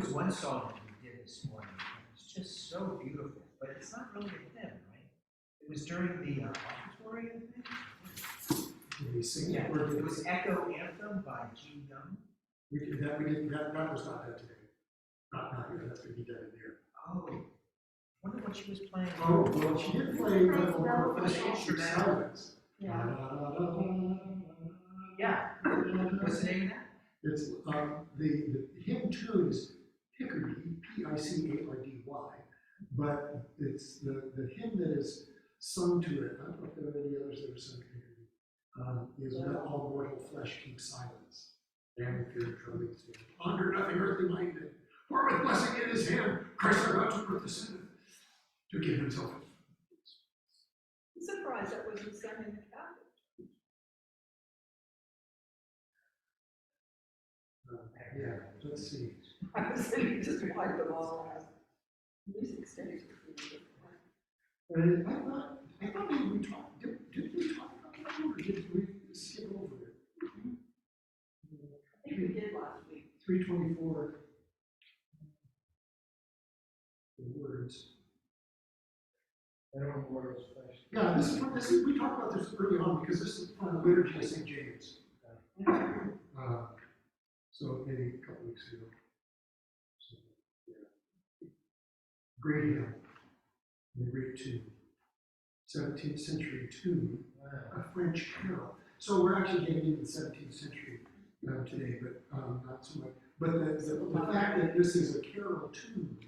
was one song that we did this morning, and it's just so beautiful, but it's not really a hymn, right? It was during the offertory, I think. Did we sing Yeah, it? Or did it was Echo Anthem by G. Young. we didn't, that was not done today. Not here, that's gonna be done in here. Oh, I wonder what she was playing. Oh, well, she did play the Instrumental. silence. Yeah. Yeah. What's the name of that? It's, the hymn tune is Picardy, P-I-C-A-R-D-Y, but it's the hymn that is sung to it, I don't know if there are any others that are sung to Picardy, is Let All Mortal Flesh Keep Silence. And fear and trembling stand. Ponder nothing earthly minded, for with blessing in his hand, Christ our God to put the sin to give himself. I'm surprised that wasn't sung in the Catholic. Yeah, let's see. I was saying, just wipe them all out. Music studies would be good. I thought maybe we talked, did we talk about that, or did we skip over it? I think we did last week. 324. The words. I don't know where it's flesh. Yeah, this is, we talked about this early on because this is from the liturgy of St. James. So maybe a couple weeks ago. So, yeah. Great hymn, the great tune. 17th century tune, a French carol. So we're actually getting into the 17th century today, but not so much. But the fact that this is a carol tune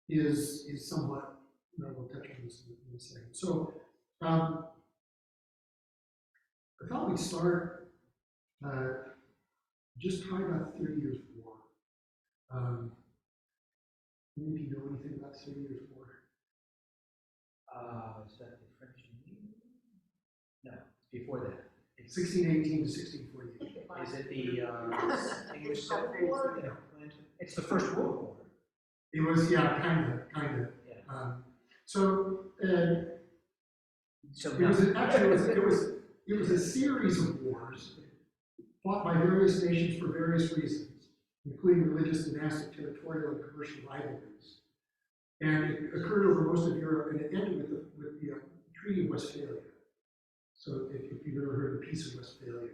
is somewhat, we'll touch on this in a second. So I thought we'd start just talking about 30 Years' War. Any of you know anything about 30 Years' War? Is that the French New Year? No, it's before that. It's, 1618 to 1648. is it the English Civil War? No, it's the First World War. It was, yeah, kind of. Yeah. So So it was actually it was a series of wars fought by various nations for various reasons, including religious, dynastic, territorial, and commercial rivalries. And it occurred over most of Europe, and it ended with the Treaty of Westphalia. So if you've ever heard of the Peace of Westphalia,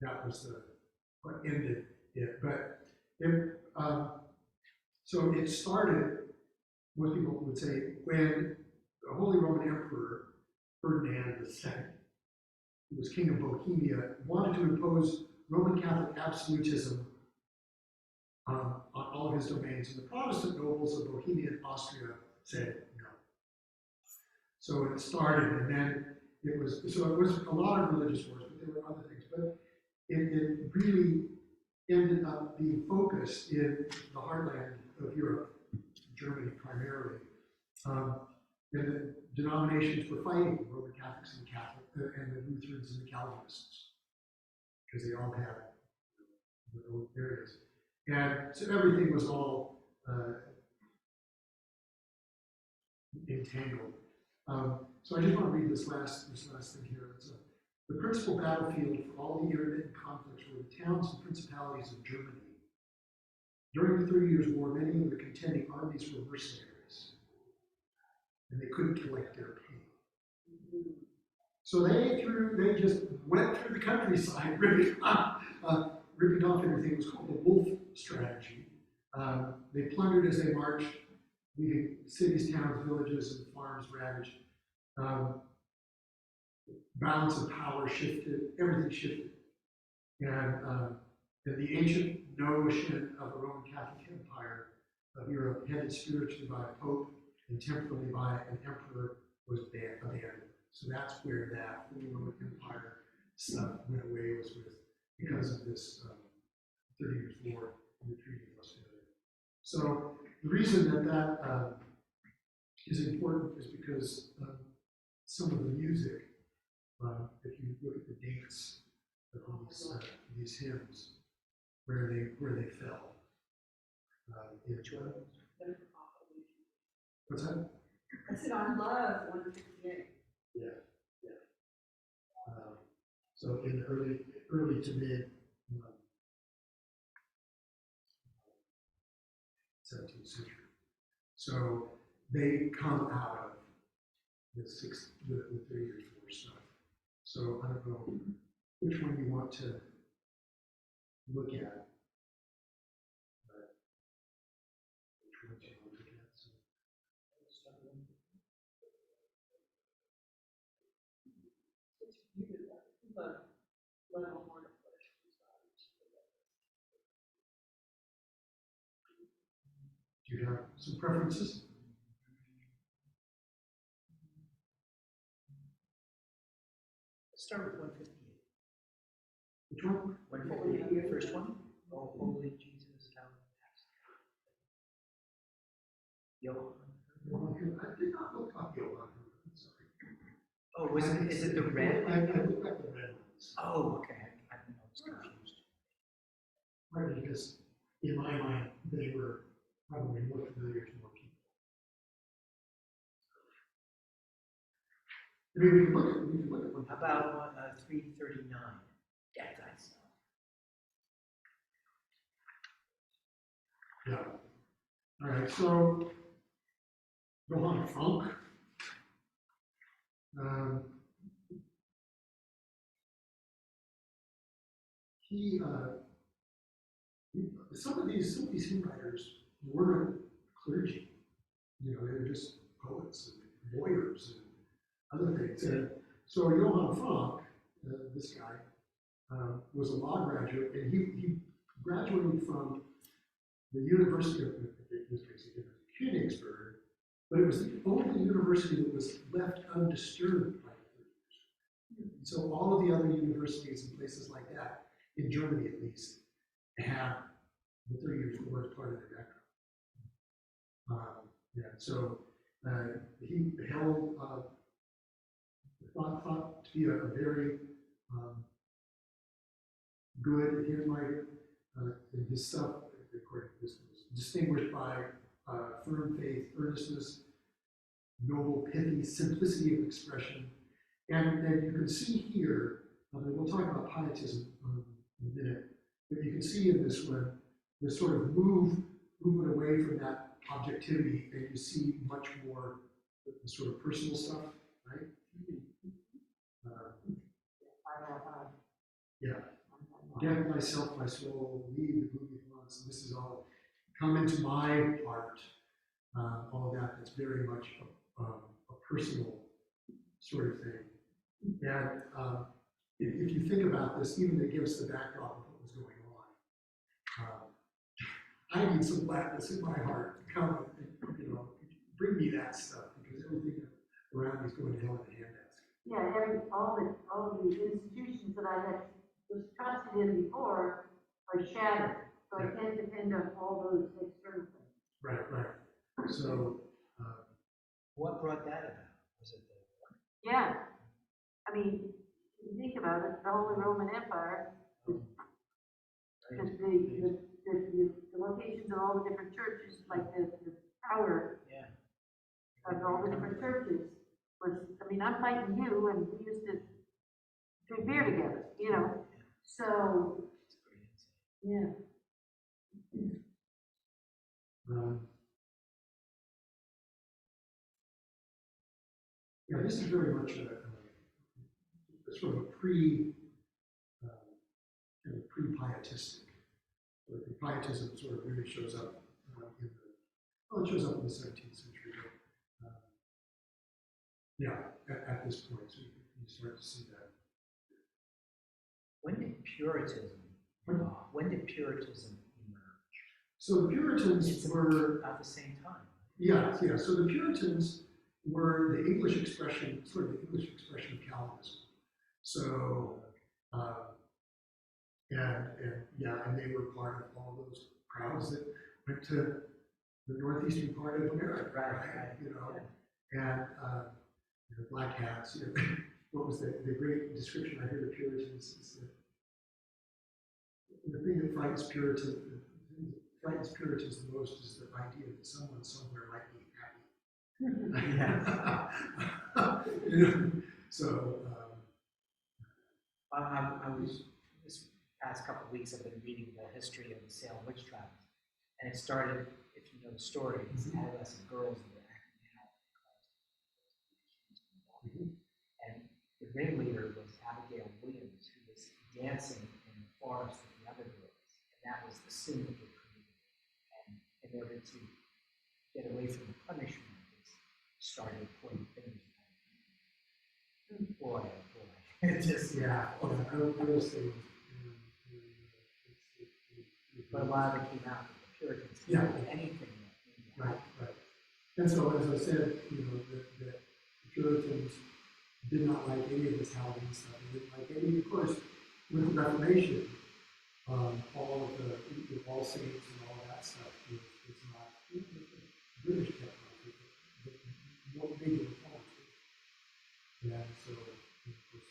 that was what ended it. But so it started, most people would say, when the Holy Roman Emperor Ferdinand II, who was king of Bohemia, wanted to impose Roman Catholic absolutism on all of his domains, and the Protestant nobles of Bohemia and Austria said no. So it started, and then it was a lot of religious wars, but there were other things. But it really ended up being focused in the heartland of Europe, Germany primarily. And the denominations were fighting, Roman Catholics and and the Lutherans and the Calvinists, because they all had their own areas. And so everything was all entangled. So I just want to read this last thing here. The principal battlefield for all the intermittent conflicts were the towns and principalities of Germany. During the 30 Years' War, many of the contending armies were mercenaries, and they couldn't collect their pay. So they just went through the countryside, ripping off everything. It was called the Wolf strategy. They plundered as they marched, leaving cities, towns, villages, and farms ravaged. Balance of power shifted, everything shifted. And the ancient notion of a Roman Catholic Empire of Europe, headed spiritually by a pope and temporally by an emperor, was abandoned. So that's where that Holy Roman Empire stuff went away, was because of this 30 Years' War and the Treaty of Westphalia. So the reason that is important is because some of the music, if you look at the dates of these hymns, where they fell. What's that? I said, I love 158. Yeah. So in the early to mid 17th century. So they come out of the 30 years war stuff. So I don't know which one you want to look at, but which ones you want to look at. So, do you have some preferences? Let's start with 158. Which one? 158, the first one? Oh, holy Jesus, how fast. Johann. I did not look up Johann. I'm sorry. Oh, is it the red? I looked at the red ones. Oh, okay, I was confused. Right, because in my mind, they were probably more familiar to more people. I mean, we can look at one. How about 339? Yeah, that's. Yeah. All right, so Johann Frank. Some of these hymn writers weren't clergy. You know, they were just poets and lawyers and other things. And so Johann Frank, this guy, was a law graduate, and he graduated from the University of Königsberg, but it was the only university that was left undisturbed by the 30 years. And so all of the other universities and places like that, in Germany at least, have the 30 years war as part of their background. So he held thought to be a very good hymn writer. And his stuff, according to this, was distinguished by firm faith, earnestness, noble, pithy, simplicity of expression. And you can see here, we'll talk about pietism in a minute, but you can see in this one, the sort of movement away from that objectivity, and you see much more the sort of personal stuff, right? Yeah. Death, myself, my soul, leave the gloomy thoughts, and this is all come into my heart. All of that, that's very much a personal sort of thing. And if you think about this, even against the backdrop of what was going on, I need some gladness in my heart to come and, bring me that stuff, because everything around me is going to hell in a handbasket. Yeah, all the institutions that I had was trusted in before are shattered. So I can't depend on all those external things. Right. So, What brought that about? Was it the Yeah. I mean, if you think about it, the Holy Roman Empire, because the locations of all the different churches, like the power of all the different churches was, I mean, I'm fighting you, and we used to drink beer together, So, yeah. This is very much a sort of a pre-pietistic. The pietism sort of really shows up it shows up in the 17th century. But, at this point, so you start to see that. When did Puritanism emerge? So the Puritans were about the same time. Yeah. So the Puritans were the English expression, sort of the English expression of Calvinism. So, and they were part of all those crowds that went to the northeastern part of America, right? And the black hats. What was the great description I heard of Puritans? Is that the thing that frightens Puritans the most is the idea that someone somewhere might be happy. So I was, this past couple of weeks, I've been reading the history of the Salem witch trials, and it started, if you you know the story, it's adolescent girls that were acting out Mhm. and the ringleader was Abigail Williams, who was dancing in the forest with the other girls, and that was the sin that they created. And in order to get away from the punishment, they started pointing fingers at them. Boy, oh boy, it just Yeah, those things. But a lot of it came out of the Puritans. Yeah. Anything that maybe Right, right. And so, as I said, you know, that the Puritans did not like any of this Halloween stuff. They didn't like any, of course, with the Reformation, all of the All Saints and all that stuff was not British technology, but what they did was. And so, of course,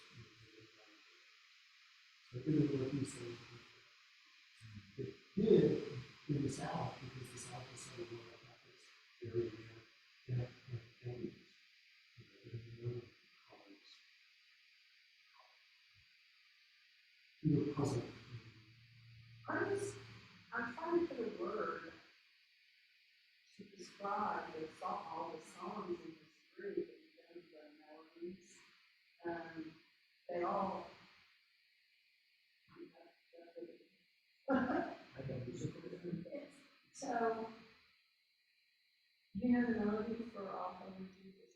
so in the Northeast, it did in the South, because the South is so well that area and you were puzzled. I'm trying to put a word to describe all the songs in this group and the melodies. They all. I don't musical different. So, you know the melody for All Holy Jesus?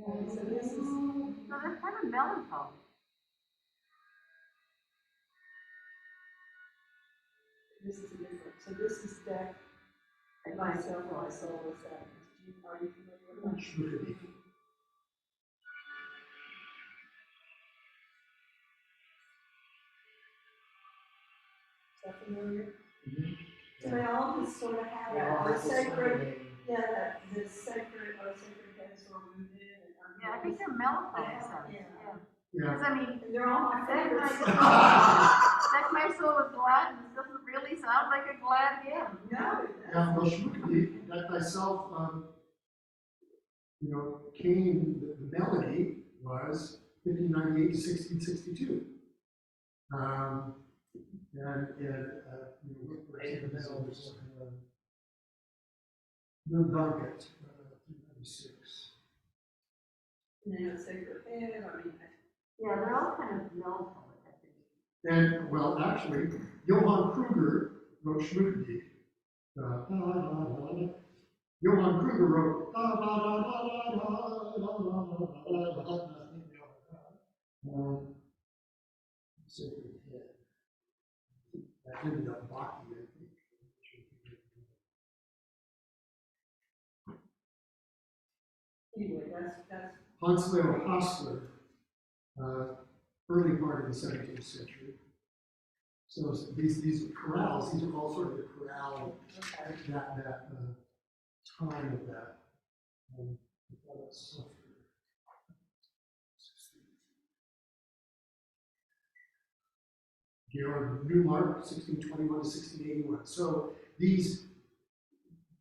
And so this is. So that's kind of melancholy. This is different. So this is Deck and Myself, My Soul is That. Are you familiar with that? Sure. Is that familiar? Mm-hmm. So they all just sort of have that sacred, that this sacred, our sacred head sort of rooted in. Yeah, I think they're melancholy Yeah. songs, Yeah. yeah. Yeah. Because I mean, And they're all my Deck My favorites. Deck My Soul is Glad, this doesn't really sound like a glad hymn. No, Yeah, well, Shmukadi, that myself, you know, came, the melody was 1598 to 1662. You know, what Right in the middle of this? this. No Doggett, 396. and they have sacred head, I mean, Yeah, they're all kind of melancholy, I think. And, well, actually, Johann Kruger wrote Schmuckdiek. Johann Kruger wrote Sacred Head. That ended up Bach, I think. anyway, that's, Hans Leo Hassler, early part of the 17th century. So these chorales, these are all sort of the chorale, okay. that time of that. Georg Newmark, 1621 to 1681. So these,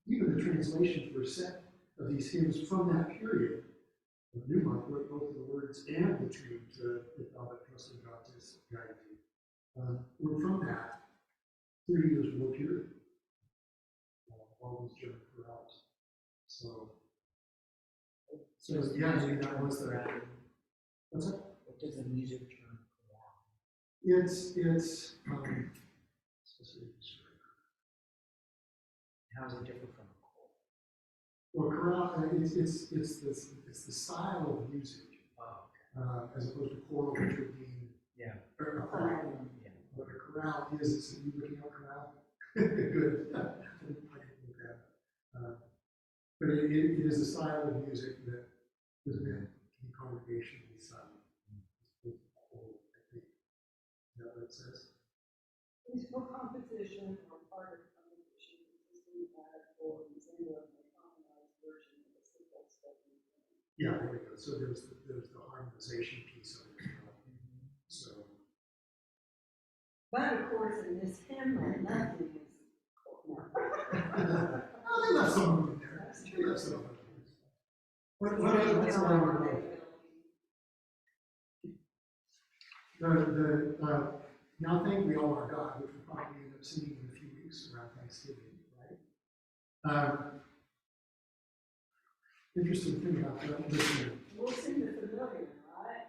even the translations were set of these hymns from that period. Newmark wrote both of the words and the tune to "If Thou But Trust in God to Guide Thee." Were from that 30 years war period. All these German chorales. So yeah, I mean, that was the. What's that? What does the music term chorale? It's How is it different from a choir? well, chorale. It's the style of music Oh, as opposed to choral, which would be yeah. or a choir. Yeah. What a chorale is, it's you looking at chorale. Good. I didn't look at it. But it is a style of music that was meant to be congregationally sung. I think. Is that what it says? Musical composition or part of composition consisting of or resemble a compromised version of a simple spoken hymn. Yeah, there we go. So there's the harmonization piece of it as well. So But of course, in this hymn, nothing is. oh, they left some of it in there. They left some of it in there. What's going on? Now Thank We All Our God, which we'll probably end up singing in a few weeks around Thanksgiving, right? Interesting thing about that listening. We'll sing the familiar, right?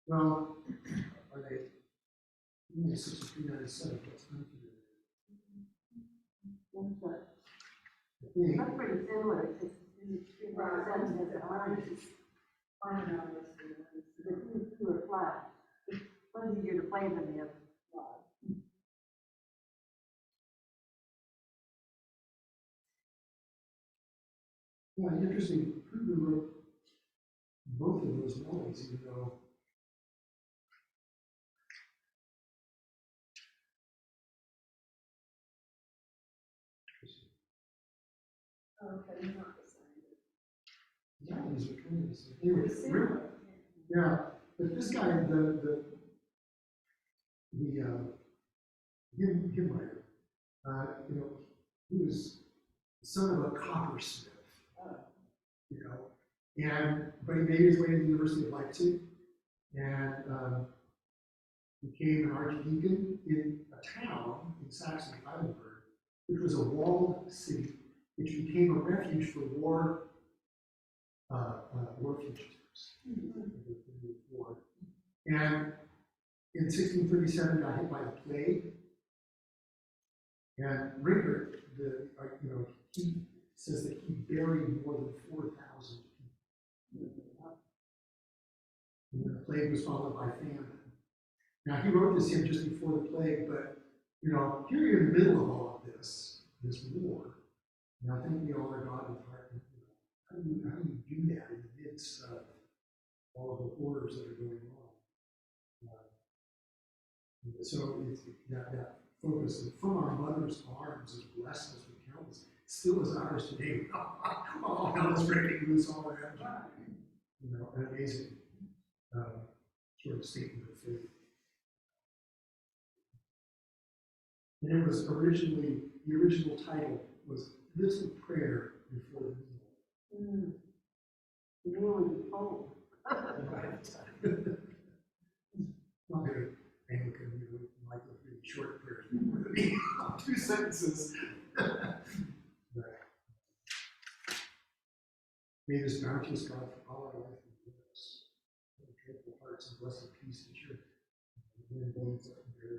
Well, are they? 6397, what's unfamiliar? I think. That's pretty similar, it's in the sense that the harmonies, Harmonized. the two are flat. One's easier to play than the other. Yeah, interesting. Kruger wrote both of those melodies, even though Okay, not the same. yeah, these are kind of the same. Anyway, It's similar. yeah, but this guy, the hymn writer, you know, he was the son of a coppersmith, you know, but he made his way to the University of Leipzig and became an archdeacon in a town in Saxony-Eilenburg, which was a walled city, which became a refuge for war fugitives. War. And in 1637, got hit by the plague. And Rickert, he says that he buried more than 4,000 people. And the plague was followed by famine. Now, he wrote this hymn just before the plague, but, you know, here you're in the middle of all of this war. And I think we all are God with heart. How do you do that in the midst of all of the horrors that are going on? So it's that focus from our mother's arms has blessed us with countless, still is ours today. Oh, hell is breaking loose all around you. You know, an amazing sort of statement of faith. And it was originally, the original title was Little Prayer Before the Meal. The meal would be cold. Not very Anglican, you know, like the really short prayers before the meal, 2 sentences. May this bounteous God for all our life and us, and tranquil hearts and blessed peace to cheer, and bones that bear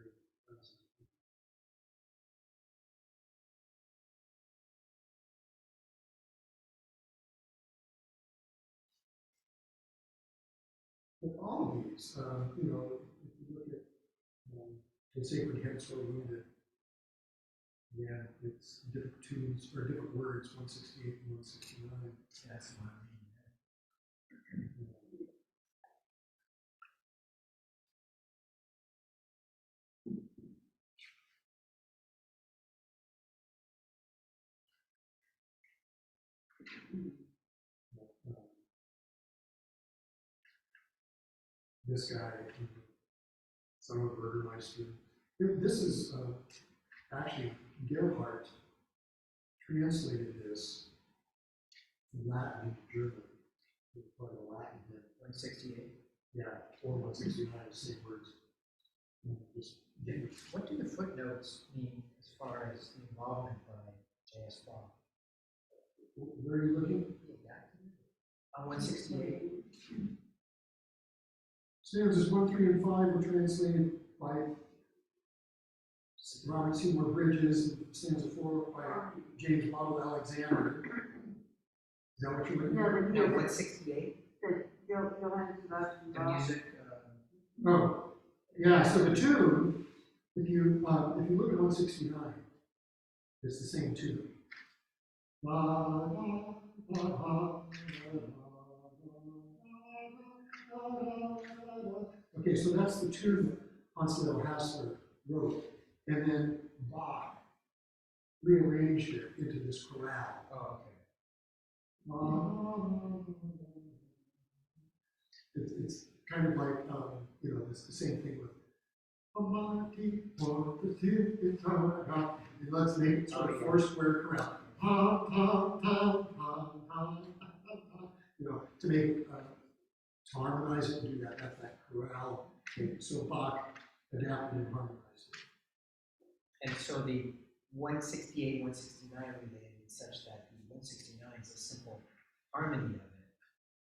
But all of these, you know, if you look at the Sacred Hymns for Wounded, yeah, it's different tunes or different words, 168 and 169. That's what I mean. This guy, son of a Burgermeister. This is actually Gerhardt translated this from Latin into German. It's part of the Latin hymn. 168. Yeah, or 169, the same words. What do the footnotes mean as far as the involvement by J.S. Bach? Where are you looking? On 168. Stanzas 1, 3, and 5 were translated by Robert Seymour Bridges, and stanza 4 by James Bottle Alexander. Is that what you're looking at? No, No, the 168. Johann Sebastian The Bach. music. Oh, yeah, so the tune, if you look at 169, it's the same tune. Okay, so that's the tune that Hans Leo Hassler wrote, and then Bach rearranged it into this chorale. Oh, okay. It's kind of like, you know, it's the same thing with Amati, and let's make it sort of four-square chorale. Pa, pa, pa, pa, pa, pa, pa. You know, to make, to harmonize it and do that, that's that chorale Okay, so Bach adapted and harmonized it. And so the 168, 169 related such that the 169 is a simple harmony of it,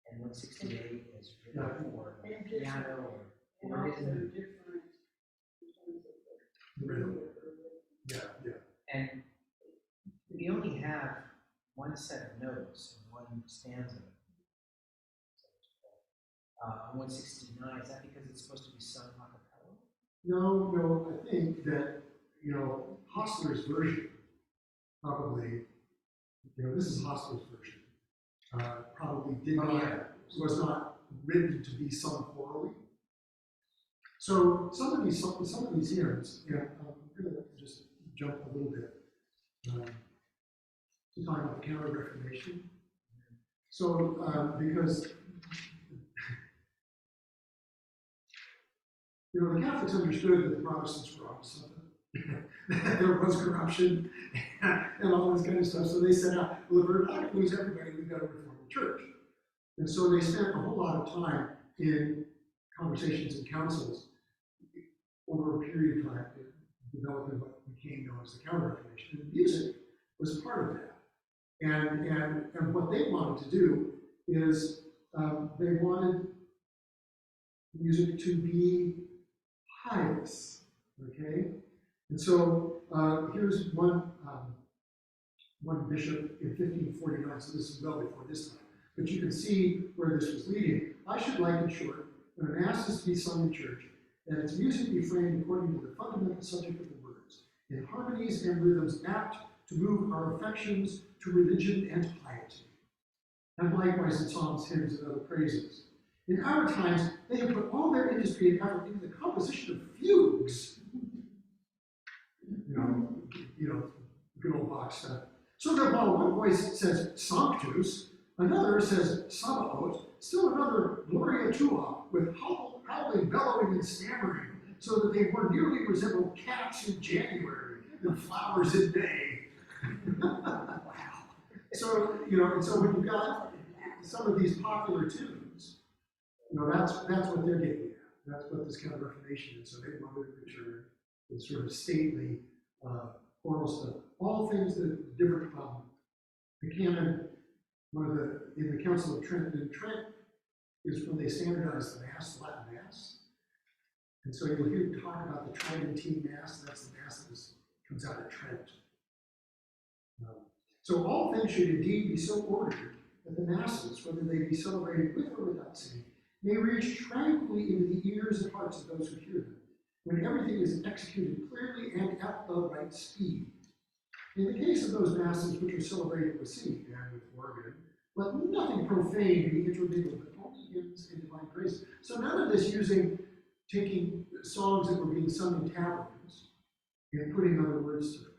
and 168 is written for And piano or And also organ. different in terms of the. Rhythm. Yeah, yeah. And we only have one set of notes and one stanza. On 169, is that because it's supposed to be sung a cappella? No, I think that, Hostler's version, probably, this is Hostler's version, probably did Oh, not, yeah. was not written to be sung orally. So some of these hymns, and I'm going to just jump a little bit to talk about the Counter-Reformation. So, because the Catholics understood that the Protestants were on something. There was corruption and all this kind of stuff. So they said, well, if we're not going to lose everybody, we've got to reform the church. And so they spent a whole lot of time in conversations and councils over a period of time developing what became known as the Counter-Reformation. And music was part of that. And what they wanted to do is they wanted music to be pious, okay? And so here's one bishop in 1549, so this is well before this time, but you can see where this was leading. I should like, in short, when a mass is to be sung in church, that its music be framed according to the fundamental subject of the words, in harmonies and rhythms apt to move our affections to religion and piety, and likewise in psalms, hymns, and other praises. In our times, they have put all their industry and effort into the composition of fugues. Good old Bach stuff. So that while one voice says Sanctus, another says Sabaoth, still another Gloria Tua, with howling, bellowing, and stammering, so that they more nearly resemble cats in January than flowers in May. Wow. So, and so when you've got some of these popular tunes, that's what they're getting at. That's what this Counter-Reformation is. So they wanted to return this sort of stately choral stuff. All things that are different from the canon, in the Council of Trent, and Trent is when they standardized the Mass, the Latin Mass. And so you'll hear talk about the Tridentine Mass, that's the Mass that comes out of Trent. So all things should indeed be so ordered that the masses, whether they be celebrated with or without singing, may reach tranquilly into the ears and hearts of those who hear them, when everything is executed clearly and at the right speed. In the case of those masses which are celebrated with singing and with organ, let nothing profane be intermingled, but only hymns and divine praise. So none of this taking songs that were being sung in taverns and putting other words to them.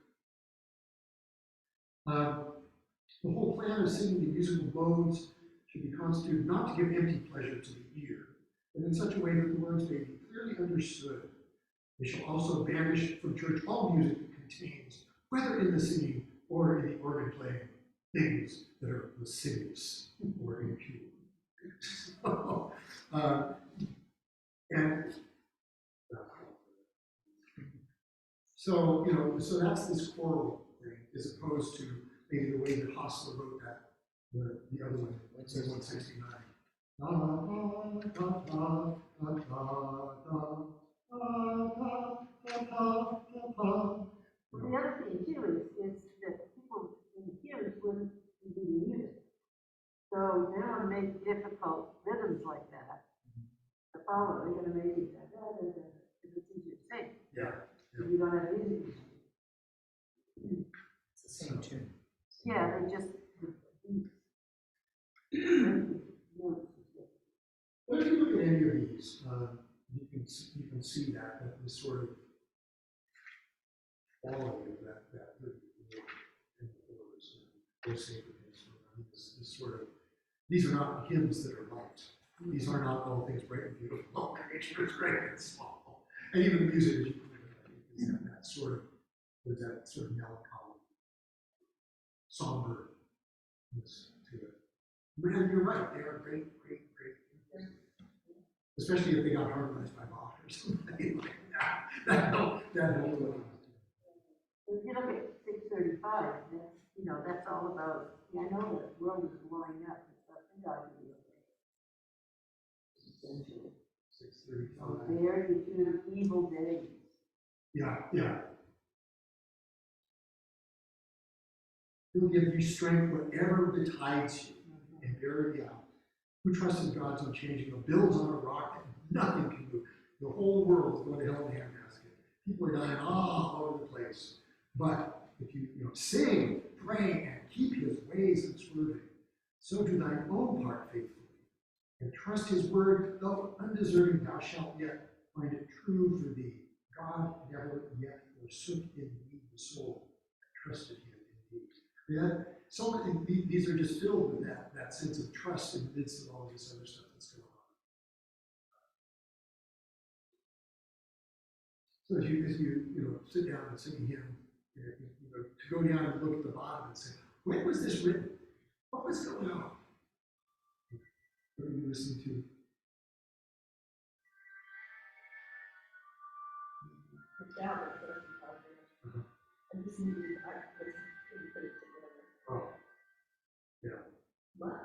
The whole plan of singing the musical modes should be constituted not to give empty pleasure to the ear, but in such a way that the words may be clearly understood. They shall also banish from church all music that contains, whether in the singing or in the organ playing, things that are lascivious or impure. So that's this choral thing, as opposed to maybe the way that Hostler wrote that, the other one, 169. Well, the other thing too is that people in the hymns wouldn't be the music. So they don't want to make difficult rhythms like that to follow. They're going to make it if it's easier to sing. Yeah. If you don't have music. It's the same tune. Yeah, they just. But if you look at any of these, you can see that this sort of quality of that rhythm in the chorus, those sacred hymns. This sort of, these are not hymns that are light. These are not all things bright and beautiful. Nature is great and small. And even the music, as you put it, is that sort of melancholy, somberness to it. And you're right, they are great. especially if they got harmonized by Bach or something like that. That helped a lot. If you look at 635, that's all about, I know the world is blowing up, but God will be okay. Essentially. 635. There you choose evil days. Yeah. He'll give you strength whatever betides you. And who trusts in God's unchanging, builds on a rock that nothing can move. The whole world is going to hell in a handbasket. People are dying all over the place. But if you sing, pray, and keep his ways unswerving, so do thine own part faithfully. And trust his word, though undeserving, thou shalt yet find it true for thee. God never yet forsook in thee the soul that trusted him in thee. Yeah? So these are just filled with that sense of trust in the midst of all this other stuff that's going on. So as you sit down and sing a hymn, to go down and look at the bottom and say, when was this written? What was going on? What are you listening to? It's out at first in progress. I just needed, couldn't put it together. Oh, yeah. But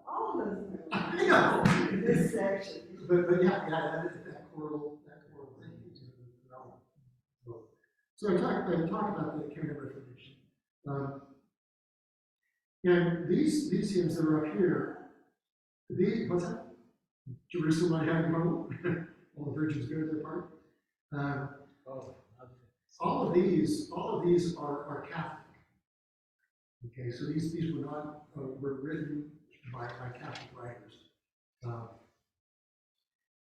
all of those are I know. this section. But yeah, that choral thing is phenomenal. So I talk about the Canon Reformation. And these hymns that are up here, what's that? Jerusalem I have home. All the virgins go to their part. All of these are Catholic. Okay, so these were not were written by Catholic writers,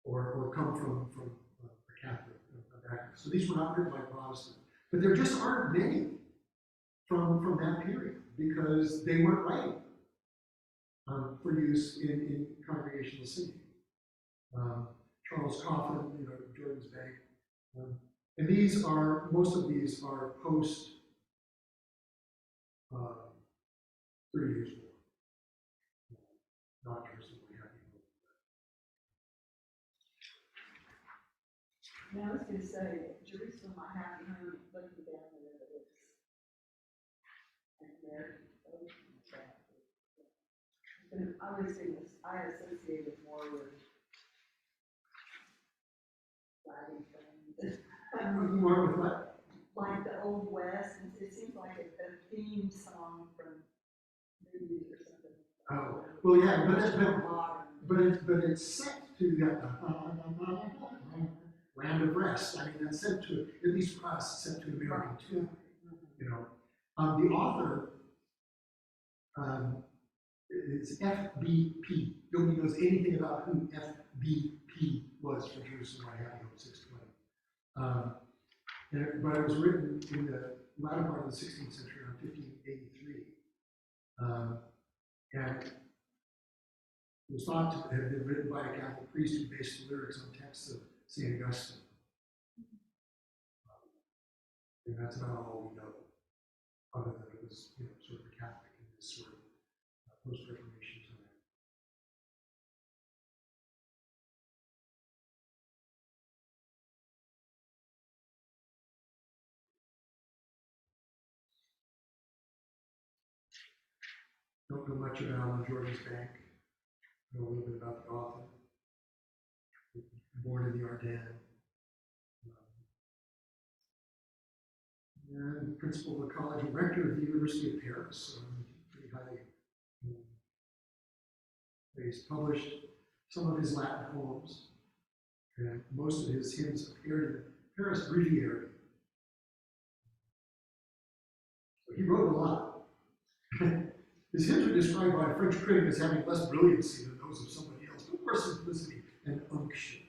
or come from a Catholic background. So these were not written by Protestants, but there just aren't many from that period because they weren't writing for use in congregational singing. Charles Coffin, Jordan's Bank, and most of these are post 30 Years' War. Not Jerusalem, we have Now, I was going to say, Jerusalem, I have home, looking down the river, and American folk and that. But I associate it more with wagon trains. More with what? Like the Old West, and it seems like a theme song from movies or something. Oh, well, yeah, Modern. but it's set to that Land of Rest. I mean, that's set to, at least for us, set to American tune. The author is FBP. Nobody knows anything about who FBP was for Jerusalem I Have Home 620. But it was written in the latter part of the 16th century, around 1583. And it was thought to have been written by a Catholic priest who based the lyrics on texts of St. Augustine. And that's about all we know, other than it was sort of a Catholic in this sort of post-Reformation time. Don't know much about Jordan's Bank. Know a little bit about the author. Born in the Ardennes. And principal of the college and rector of the University of Paris. So pretty highly. He's published some of his Latin poems, and most of his hymns appeared in the Paris Breviary. So he wrote a lot. His hymns are described by a French critic as having less brilliancy than those of somebody else, but more simplicity and unction.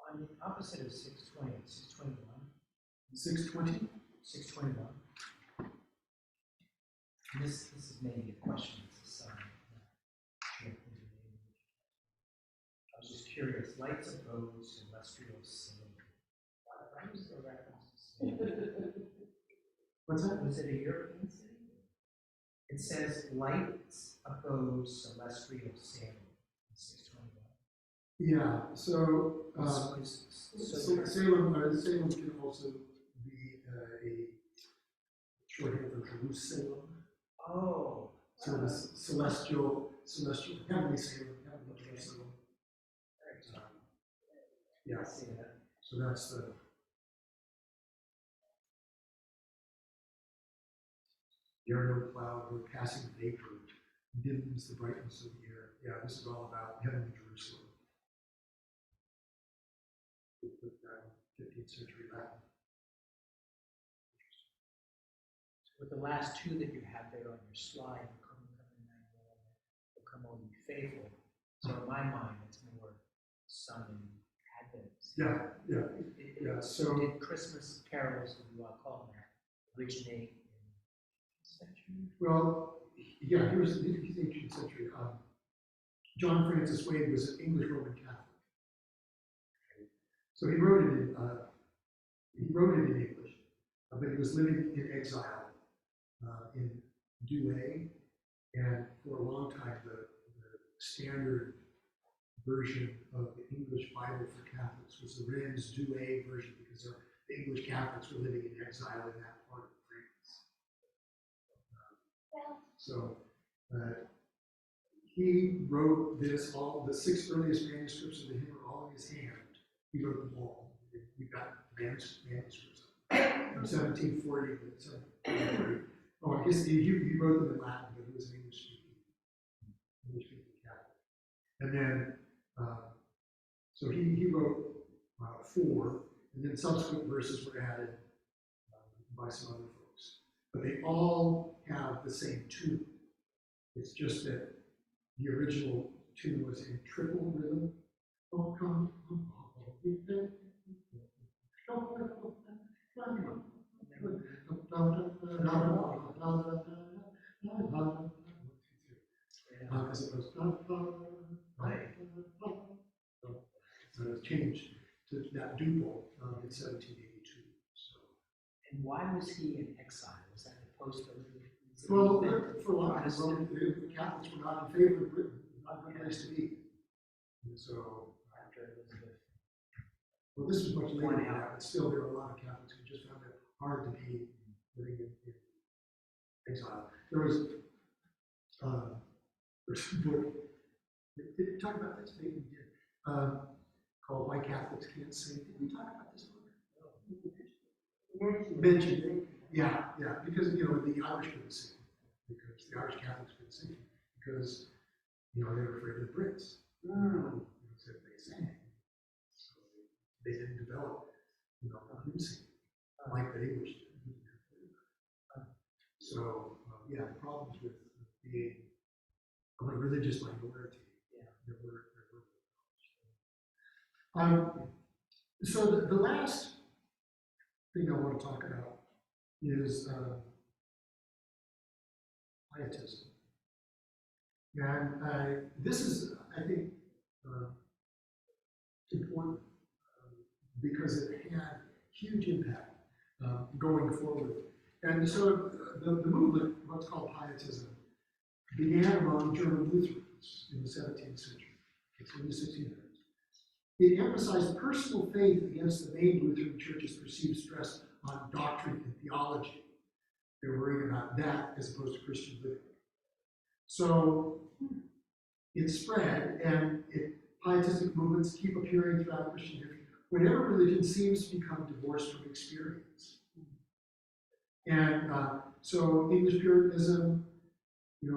On the opposite of 620, 621. 620? 621. And this is maybe a question to some. I was just curious. curious, lights opposed, terrestrial cylinder. Why was there reference to What's that? Was it a European city? It says lights oppose celestial Salem in 621. Yeah, so, So Salem can also be a shorthand for Jerusalem. oh, So the celestial, heavenly Salem, heavenly Jerusalem. Yeah, I see that. so that's the. There no cloud or passing vapor dims the brightness of the air. Yeah, this is all about heavenly Jerusalem. With that 15th century Latin. With the last two that you have there on your slide, come on, you faithful. So in my mind, it's more sun and Advent. Yeah. So did Christmas carols, as you all call them, originate in the 18th century? well, yeah, he's 18th century. John Francis Wade was an English Roman Catholic. So he wrote it in English, but he was living in exile in Douay, and for a long time the standard version of the English Bible for Catholics was the Rennes Douay version, because the English Catholics were living in exile in that part of France. So he wrote this, all the 6 earliest manuscripts of the hymn are all in his hand. He wrote them all. We've got manuscripts from 1740 to 1740. Oh, I guess he wrote them in Latin, but he was an English-speaking Catholic. And then, so he wrote 4, and then subsequent verses were added by some other folks. But they all have the same tune. It's just that the original tune was in triple rhythm. Oh, come, as it goes, so it changed to that duple in 1782. So, And why was he in exile? Was that opposed to well, for a long time, the Catholics were not in favor of Britain. It was not a good place to be. And so, after Elizabeth? well, this was much later than that, but still, there were a lot of Catholics who just found it hard to be living in exile. There was a book. Did we talk about this? Maybe we did. Called Why Catholics Can't Sing. Did we talk about this book? Mentioned it. Yeah, because the Irish couldn't sing, because the Irish Catholics couldn't sing, because they were afraid of the Brits. So they sang, so they didn't develop hymn singing like the English did. So the problems with being of a religious minority. There were. So the last thing I want to talk about is pietism. And this is, I think, important because it had huge impact going forward. And so the movement, what's called pietism, began among German Lutherans in the 17th century. It's in the 1600s. It emphasized personal faith against the main Lutheran Church's perceived stress on doctrine and theology. They were worried about that as opposed to Christian living. So it spread, and pietistic movements keep appearing throughout Christian history. Whenever religion seems to become divorced from experience. And so English Puritanism, it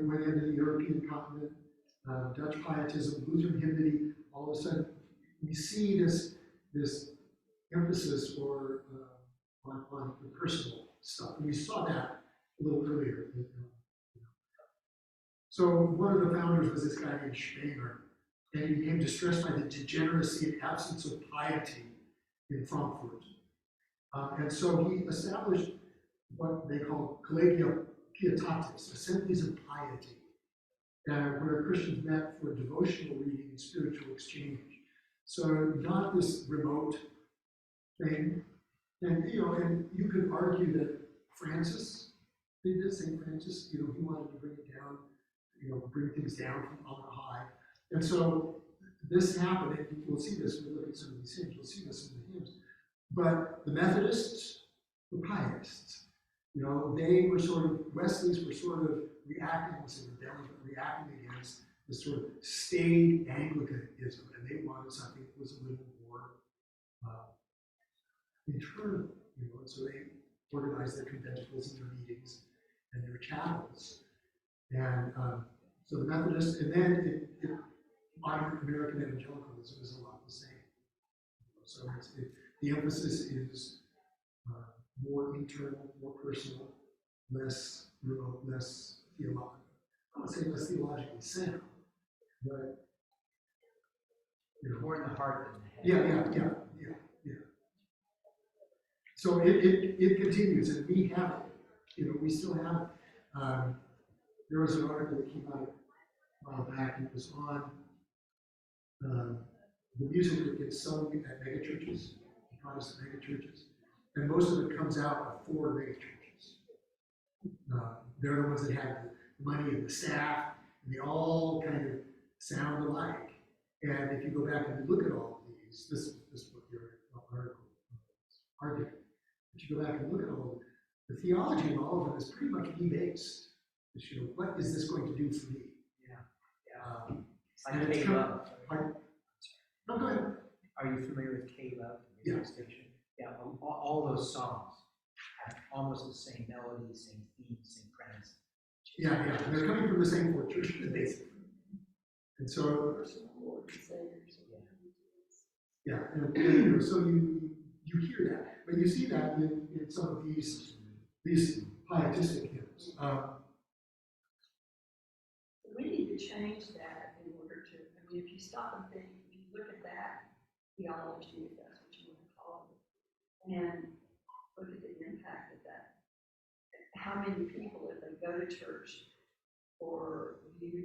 went into the European continent, Dutch pietism, Lutheran hymnody, all of a sudden we see this emphasis on the personal stuff. And we saw that a little earlier. So one of the founders was this guy named Spener, and he became distressed by the degeneracy and absence of piety in Frankfurt. And so he established what they call collegia pietatis, assemblies of piety. where Christians met for devotional reading and spiritual exchange. So not this remote thing. And you could argue that Francis did this. St. Francis, he wanted to bring it down, bring things down from on the high. And so this happened, and we'll see this when we look at some of these hymns, you'll see this in the hymns. But the Methodists were pietists. They were Wesleys were sort of reacting, I say rebellion, but reacting against this sort of staid Anglicanism, and they wanted something that was a little more internal, and so they organized their conventicles and their meetings and their chapels. And so the Methodists, and then modern American evangelicalism is a lot the same. So the emphasis is more internal, more personal, less remote, less theological. I would say less theologically sound, but more in the heart than the head. yeah. So it continues, and we have it. We still have it. There was an article that came out a while back, and it was on the music that gets sung at megachurches, Protestant megachurches, and most of it comes out of 4 megachurches. They're the ones that have the money and the staff, and they all kind of sound alike. And if you go back and look at all of these, this is what your article argued. If you go back and look at all of the theology of all of them is pretty much me-based. What is this going to do for me? Like K-Love. No, go ahead. Are you familiar with K-Love? Yeah. Station? Yeah, all those songs have almost the same melody, same theme, same premise. Yeah. And they're coming from the same 4 churches, basically. And so, yeah, and so you hear that, but you see that in some of these pietistic hymns. We need to change that in order to, if you stop and think, if you look at that theology, if that's what you want to call it, and look at the impact of that. How many people, if they go to church or view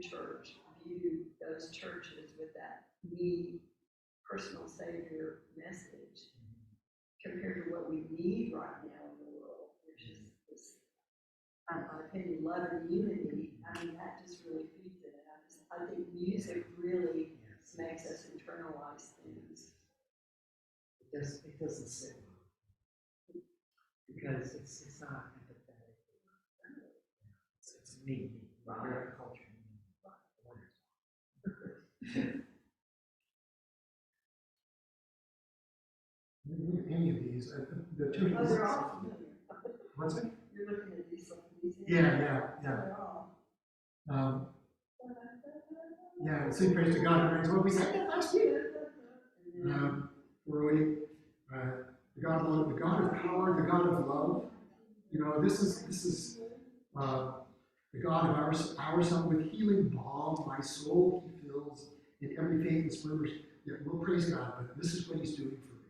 those churches with that me, personal Savior message, compared to what we need right now in the world, which is this, in my opinion, love and unity. That just really feeds it. I think music really makes us internalize things. It doesn't sit well. Because it's not empathetic. It's me, our culture. Any of these, the 2 Oh, they're all familiar. What's it? You're looking at these. Yeah. They're all. Sing praise to God. And what we said that last week. Roy, the God of love, the God of power, the God of love. This is the God of our Son with healing balm. My soul He fills, in every faith murmurs. Yeah, we'll praise God, but this is what He's doing for me,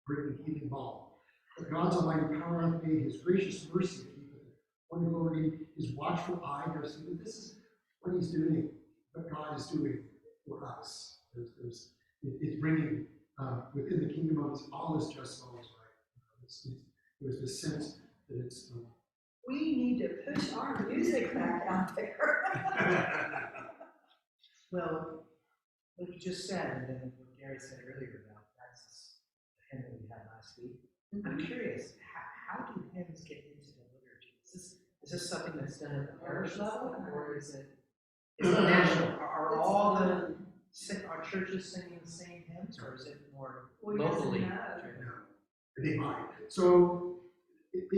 bringing healing balm. But God's almighty power hath made His gracious mercy keepeth. One glory, His watchful eye does see. But this is what He's doing, what God is doing for us. It's bringing within the kingdom of His all is just, all is right. There's this sense that it's. We need to push our music back out there. Well, what you just said, and then what Gary said earlier about that's the hymn that we had last week. I'm curious, how do hymns get into the liturgy? Is this something that's done at the parish level, or is it national? Are all our churches singing the same hymns, or is it more locally driven? No, they might. So it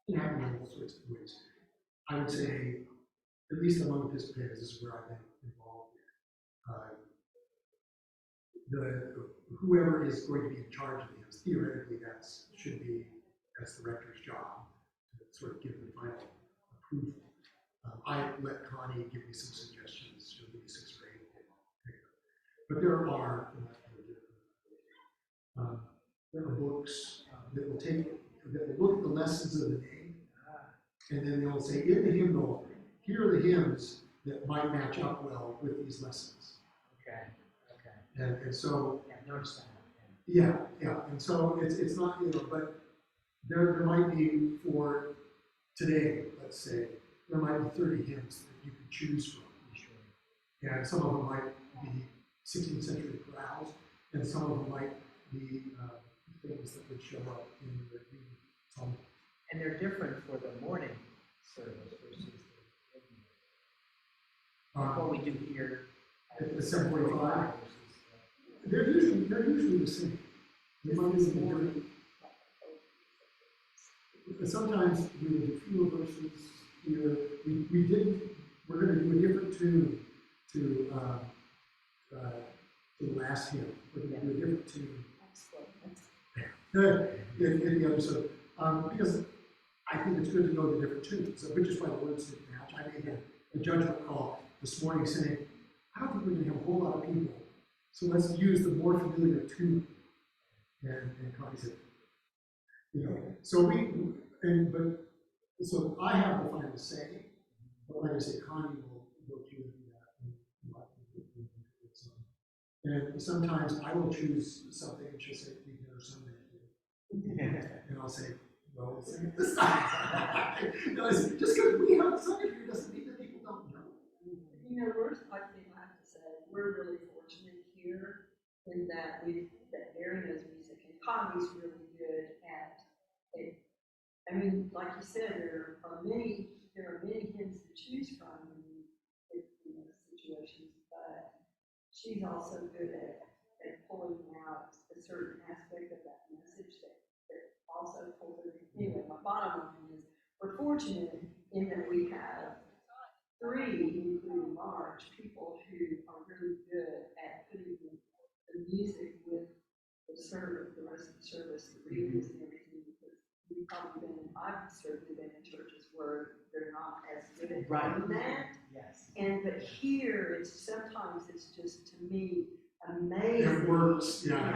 can happen in all sorts of ways. I would say, at least among Episcopalians, this is where I've been involved with. Whoever is going to be in charge of the hymns, theoretically, that's the rector's job to sort of give the final approval. I let Connie give me some suggestions. She'll give me 6 or 8. But there are books that will look at the lessons of the day, and then they'll say in the hymnal, here are the hymns that might match up well with these lessons. Okay, okay. And so, Yeah, I've noticed that. Yeah. yeah, and so it's not, but there might be for today, let's say, there might be 30 hymns that you could choose from. Sure. And some of them might be 16th century chorales, and some of them might be things that would show up in the psalm. And they're different for the morning service versus the evening. What we do here At the 7:45. versus They're usually the same. They might be different. Sometimes we will do fewer verses. We're going to do a different tune to the last hymn. We're going to do a different tune in the other side. Because I think it's good to know the different tunes, so just by the words didn't match. I made a judgment call this morning saying, I don't think we're going to have a whole lot of people, so let's use the more familiar tune. And Connie said, so so I have the final say, but like I say, Connie will choose that. And sometimes I will choose something and she'll say, we never sung that. And I'll say, well, we'll sing it this time. Just because we haven't sung it here doesn't mean that people don't know. I think I have to say, we're really fortunate here in that Mary knows music and Connie's really good at it. I mean, like you said, there are many hymns to choose from in those situations, but she's also good at pulling out a certain aspect of that message that also pulls it. Anyway, my bottom line is we're fortunate in that we have three, including Marge, people who are really good at putting the music with the service, the rest of the service, the readings and everything. I've certainly been in churches where they're not as good at doing that. Yes. But here, sometimes it's just, to me, amazing It works, yeah.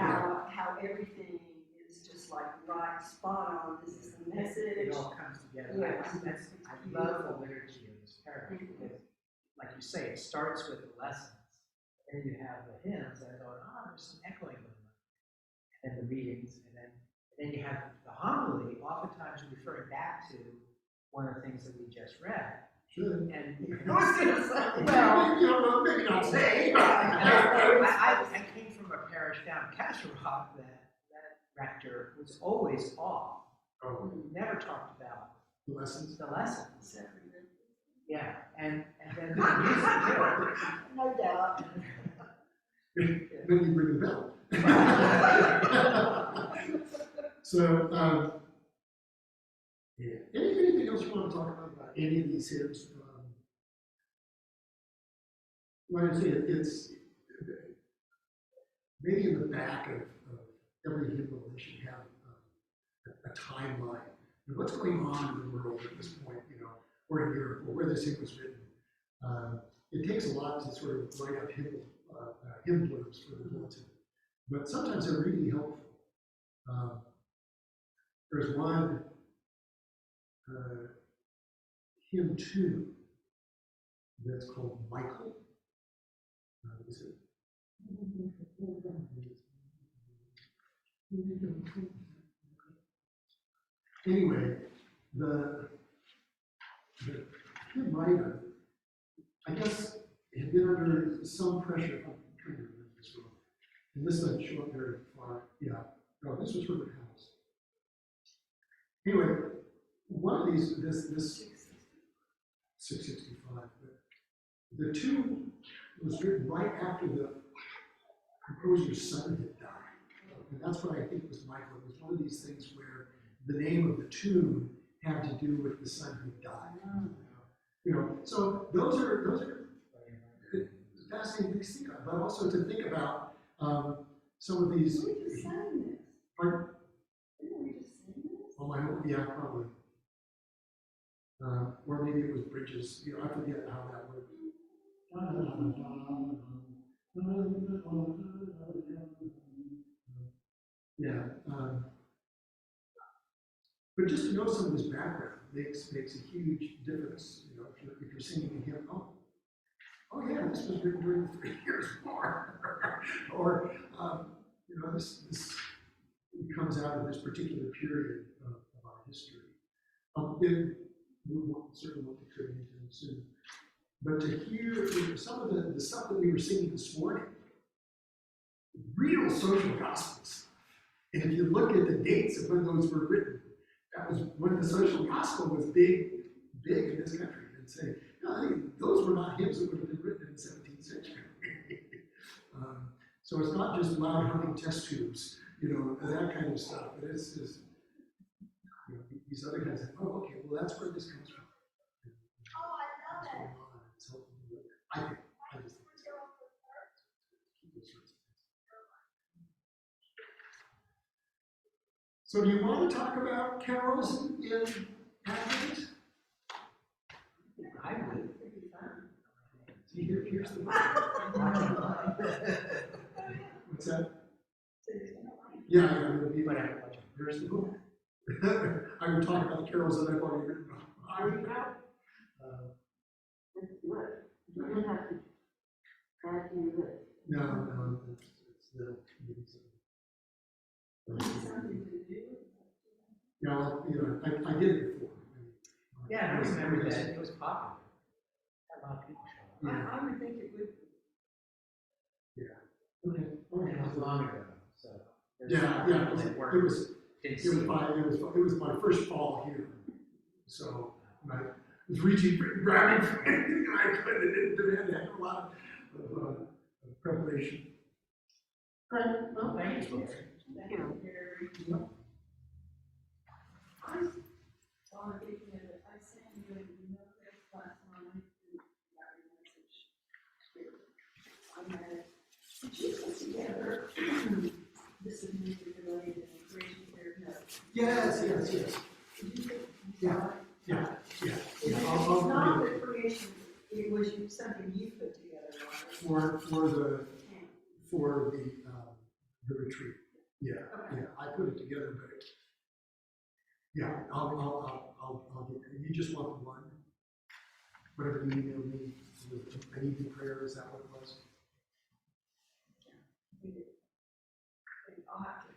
how everything is just like right, spot on. This is the message. It all comes together. Yes. I love the liturgy of this parish because, like you say, it starts with the lessons, and then you have the hymns that go, there's some echoing going on, and then the readings, and then you have the homily, oftentimes referring back to one of the things that we just read. Sure. And I was going to say, well, maybe not say. I came from a parish down in Castle Rock that rector was always off. Oh, He never talked about the lessons. the lessons. Yeah, and then the music too. no doubt. Then you ring the bell. So, yeah. Anything else you want to talk about any of these hymns? Like I say, it's maybe in the back of every hymnal they should have a timeline of what's going on in the world at this point, or in Europe, or where this hymn was written. It takes a lot to sort of write up hymn blurbs for the bulletin, but sometimes they're really helpful. There's one hymn tune that's called Michael. Is it? Anyway, the hymn writer, I guess, had been under some pressure. I'm trying to remember this wrong. And this doesn't show up very far. Yeah. No, this was River House. Anyway, one of these, this 665, but the tune was written right after the composer's son had died. And that's what I think was Michael. It was one of these things where the name of the tune had to do with the son who died. So those are fascinating things to think of, but also to think about some of these. We just sang this. Pardon? Didn't we just sing this? Oh, I hope, yeah, probably. Or maybe it was Bridges. I forget how that worked. Yeah. But just to know some of this background makes a huge difference. If you're singing a hymn, oh yeah, this was written during the 3 Years' War. Or, this comes out of this particular period of our history. We certainly won't contribute into them soon. But to hear some of the stuff that we were singing this morning, real social gospels. And if you look at the dates of when those were written, that was when the social gospel was big in this country. And say, no, I think those were not hymns that would have been written in the 17th century. So it's not just loud humming test tubes, that kind of stuff. But it's just, these other guys say, oh, okay, well, that's where this comes from. Oh, I love it. It's helpful to look at. I just think it's keep those sorts of things. So do you want to talk about carols in Advent? I would. See, here's the What's that? Yeah, But I would watch it. here's the book. I would talk about the carols that I've already written. Are you proud? Let's do it. You don't have to add to your list. No, it's little. I did it before. Yeah, I remember that. It was popular. A lot of people showed up. I would think it would. Okay. And it was long ago, so. there's Yeah, some people that it weren't- was didn't It see was it. it was my first fall here, so I was reaching, grabbing for anything I could, and it had to have a lot of preparation. Right, well, Thank you. Thank you. I saw a video that I sent you an email last night, got your message. I had, she put together, this is music related and creation therapy. Yes. Did you think? Yeah. It's I'll not read the creation, it was something you put together, it right? for the retreat. Yeah, I put it together, but yeah, I'll get it. You just want the one, whatever you emailed me. I need the prayer. Is that what it was? I'll have to